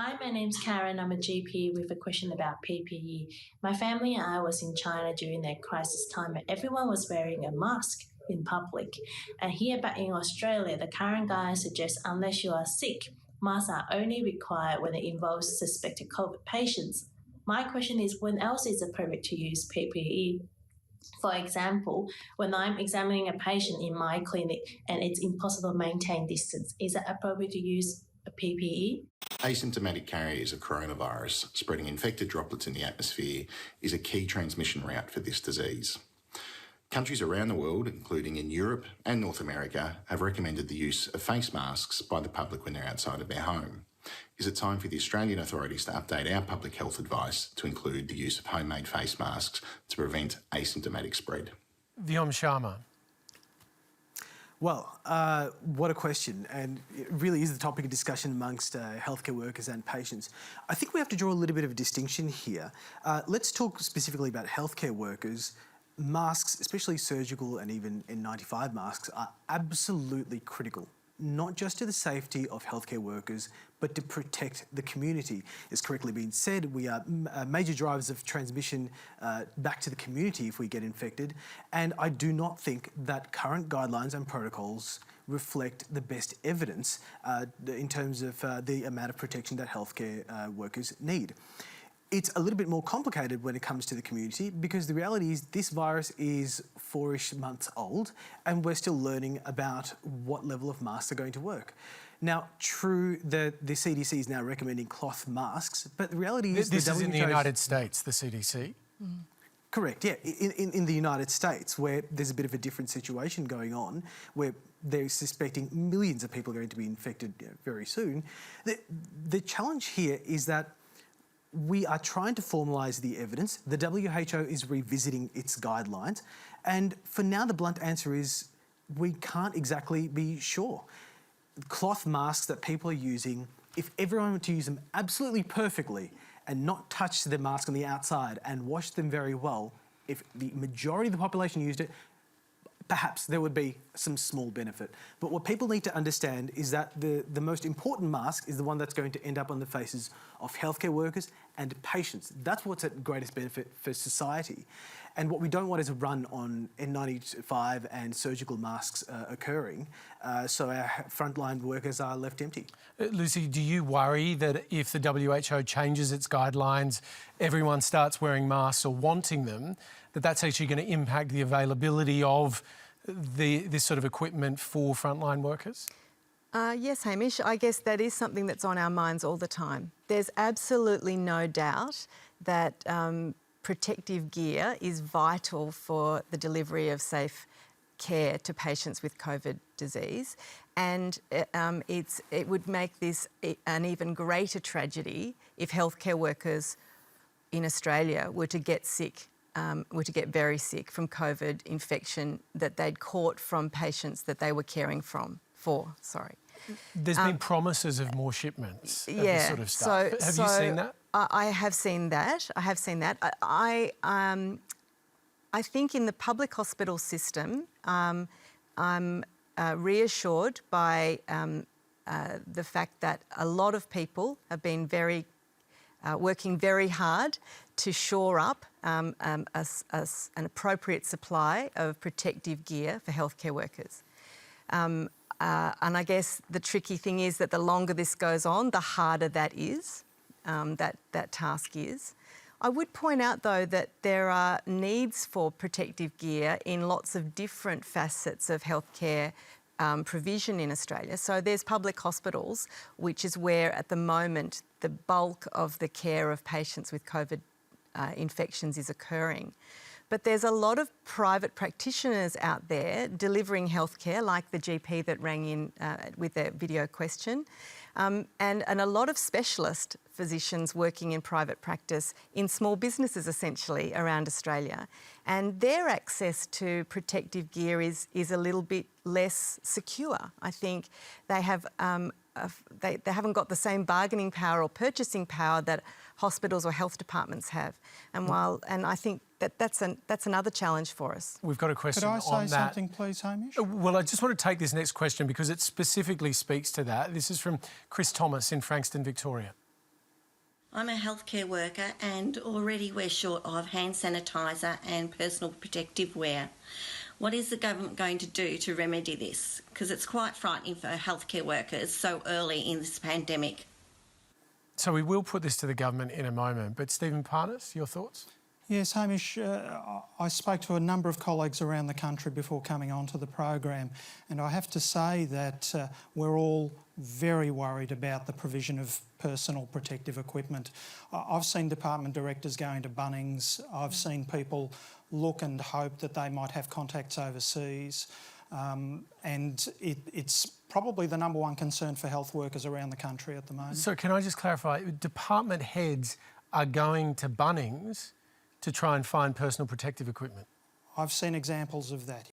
Hi, my name's Karen. I'm a GP with a question about PPE. My family and I was in China during that crisis time and everyone was wearing a mask in public. And here back in Australia, the current guidance suggests unless you are sick, masks are only required when it involves suspected COVID patients. My question is, when else is it appropriate to use PPE? For example, when I'm examining a patient in my clinic and it's impossible to maintain distance, is it appropriate to use a PPE? Asymptomatic carriers of coronavirus spreading infected droplets in the atmosphere is a key transmission route for this disease. Countries around the world, including in Europe and North America, have recommended the use of face masks by the public when they're outside of their home. Is it time for the Australian authorities to update our public health advice to include the use of homemade face masks to prevent asymptomatic spread? Vyom Sharma. Well, what a question, and it really is the topic of discussion amongst healthcare workers and patients. I think we have to draw a little bit of a distinction here. Let's talk specifically about healthcare workers. Masks, especially surgical and even N95 masks, are absolutely critical, not just to the safety of healthcare workers, but to protect the community. It's correctly been said, we are major drivers of transmission back to the community if we get infected. And I do not think that current guidelines and protocols reflect the best evidence in terms of the amount of protection that healthcare workers need. It's a little bit more complicated when it comes to the community because the reality is this virus is 4-ish months old and we're still learning about what level of masks are going to work. Now, true that the CDC is now recommending cloth masks, but the reality is... This is in the United States, the CDC? Mm. Correct, yeah. In the United States, where there's a bit of a different situation going on, where they're suspecting millions of people are going to be infected very soon. The challenge here is that we are trying to formalise the evidence. The WHO is revisiting its guidelines. And for now, the blunt answer is we can't exactly be sure. Cloth masks that people are using, if everyone were to use them absolutely perfectly and not touch the mask on the outside and wash them very well, if the majority of the population used it, perhaps there would be some small benefit. But what people need to understand is that the most important mask is the one that's going to end up on the faces of healthcare workers and patients. That's what's at greatest benefit for society. And what we don't want is a run on N95 and surgical masks occurring, so our frontline workers are left empty. Lucy, do you worry that if the WHO changes its guidelines, everyone starts wearing masks or wanting them, that's actually going to impact the availability of this sort of equipment for frontline workers? Yes, Hamish, I guess that is something that's on our minds all the time. There's absolutely no doubt that protective gear is vital for the delivery of safe care to patients with COVID disease, and it would make this an even greater tragedy if healthcare workers in Australia were to get sick, were to get very sick from COVID infection that they'd caught from patients that they were caring for. There's been promises of more shipments of this sort of stuff. Have you seen that? I have seen that. I think in the public hospital system, I'm reassured by the fact that a lot of people have been working very hard to shore up an appropriate supply of protective gear for healthcare workers. And I guess the tricky thing is that the longer this goes on, the harder that is, that task is. I would point out, though, that there are needs for protective gear in lots of different facets of healthcare provision in Australia. So there's public hospitals, which is where, at the moment, the bulk of the care of patients with COVID infections is occurring. But there's a lot of private practitioners out there delivering healthcare, like the GP that rang in with their video question, and a lot of specialist physicians working in private practice in small businesses, essentially, around Australia. And their access to protective gear is a little bit less secure. I think they have they haven't got the same bargaining power or purchasing power that hospitals or health departments have. And I think that's another challenge for us. We've got a question on that. Could I say something, please, Hamish? Well, I just want to take this next question because it specifically speaks to that. This is from Chris Thomas in Frankston, Victoria. I'm a healthcare worker and already we're short of hand sanitiser and personal protective wear. What is the government going to do to remedy this? Because it's quite frightening for healthcare workers so early in this pandemic. So we will put this to the government in a moment, but Stephen Parnas, your thoughts? Yes, Hamish, I spoke to a number of colleagues around the country before coming onto the program, and I have to say that we're all very worried about the provision of personal protective equipment. I've seen department directors going to Bunnings. I've seen people look and hope that they might have contacts overseas. And it's probably the number one concern for health workers around the country at the moment. So can I just clarify, department heads are going to Bunnings to try and find personal protective equipment? I've seen examples of that.